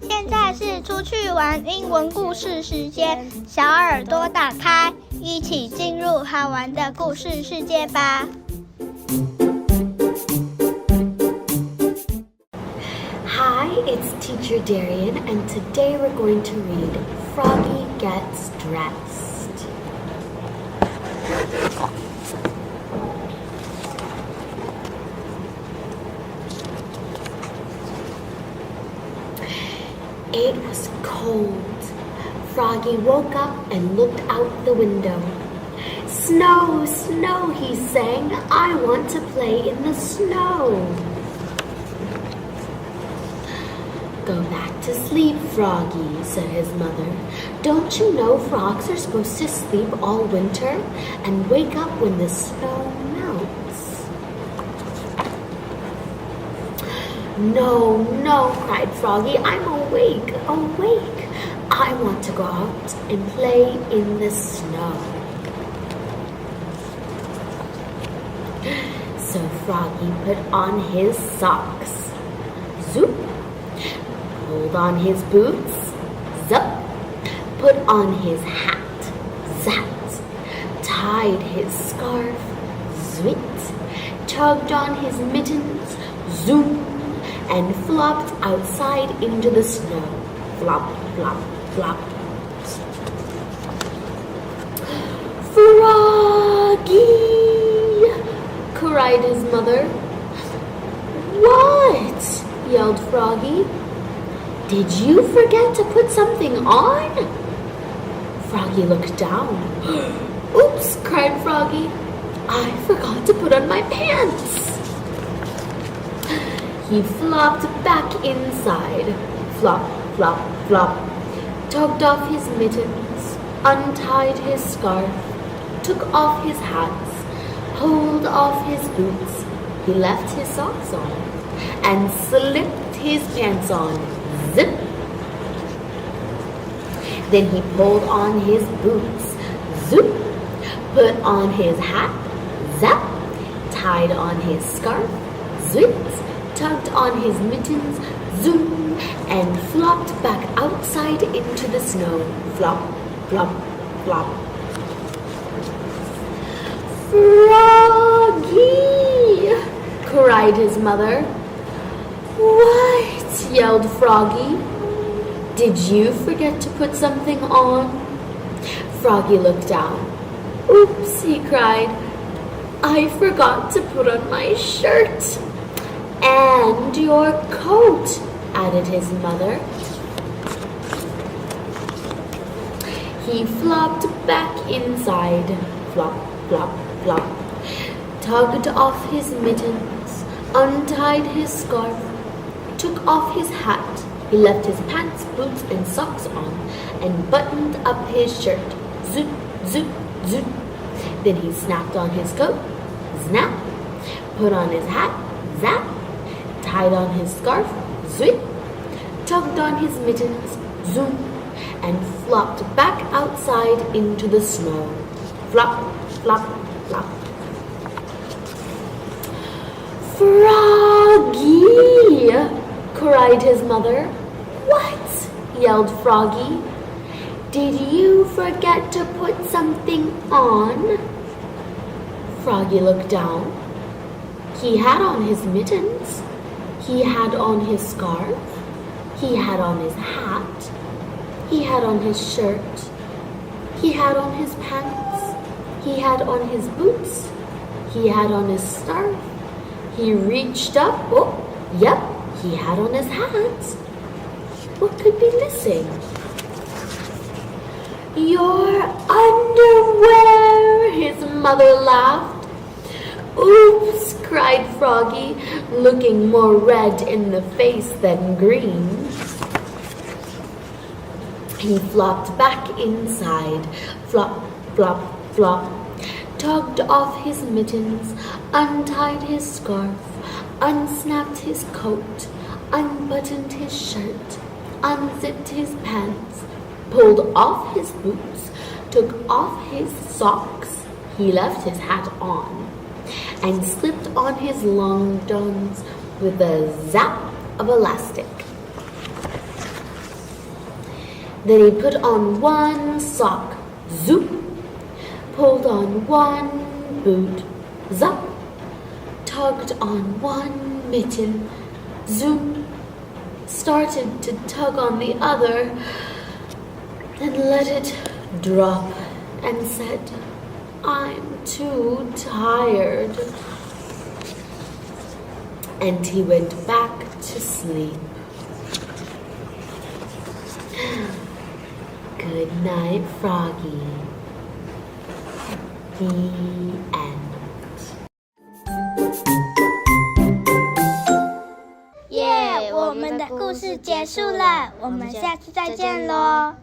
现在是出去玩英文故事时间，小耳朵打开，一起进入好玩的故事世界吧。Hi, it's Teacher Darian, and today we're going to read Froggy Gets Dressed. It was cold. Froggy woke up and looked out the window. Snow, snow, he sang. I want to play in the snow. Go back to sleep, Froggy, said his mother. Don't you know frogs are supposed to sleep all winter and wake up when the snow melts? No, no, cried Froggy. I'm awake, awake. I want to go out and play in the snow. So Froggy put on his socks. Zoop. Pulled on his boots. Zup. Put on his hat. Zat. Tied his scarf. Zwit. Tugged on his mittens. Zoom. And flopped outside into the snow. Flop, flop, flop. Froggy! Cried his mother. What? Yelled Froggy. Did you forget to put something on? Froggy looked down. Oops, cried Froggy. I forgot to put on my pants. He flopped back inside. Flop, flop, flop. Tugged off his mittens, untied his scarf, took off his hats, pulled off his boots. He left his socks on and slipped his pants on. Zip. Then he pulled on his boots. Zoop. Put on his hat. Zap. Tied on his scarf. Zwit. Tugged on his mittens. Zoom. And flopped back outside into the snow. Flop, flop, flop. Froggy! Cried his mother. What? Yelled Froggy. Did you forget to put something on? Froggy looked down. Oops, he cried. I forgot to put on my shirt. And your coat, added his mother. He flopped back inside. Flop, flop, flop. Tugged off his mittens, untied his scarf, took off his hat. He left his pants, boots, and socks on, and buttoned up his shirt. Zoop, zoop, zoop. Then he snapped on his coat. Snap. Put on his hat. Zap. Tied on his scarf. Zwip. Tugged on his mittens. Zoom. And flopped back outside into the snow. Flop, flop, flop. Froggy! Cried his mother. What? Yelled Froggy. Did you forget to put something on? Froggy looked down. He had on his mittens. He had on his scarf. He had on his hat. He had on his shirt. He had on his pants. He had on his boots. He had on his scarf. He reached up. Oh, yep, he had on his hat. What could be missing? Your underwear, his mother laughed. Oops, cried Froggy, looking more red in the face than green. He flopped back inside. Flop, flop, flop. Tugged off his mittens, untied his scarf, unsnapped his coat, unbuttoned his shirt, unzipped his pants, pulled off his boots, took off his socks. He left his hat on and slipped on his long johns with a zap of elastic. Then he put on one sock, zoop, pulled on one boot, zop, tugged on one mitten, zoop, started to tug on the other, then let it drop and said, I'm too tired. And he went back to sleep. Good night, Froggy. The end. 耶，我们的故事结束了，我们下次再见喽。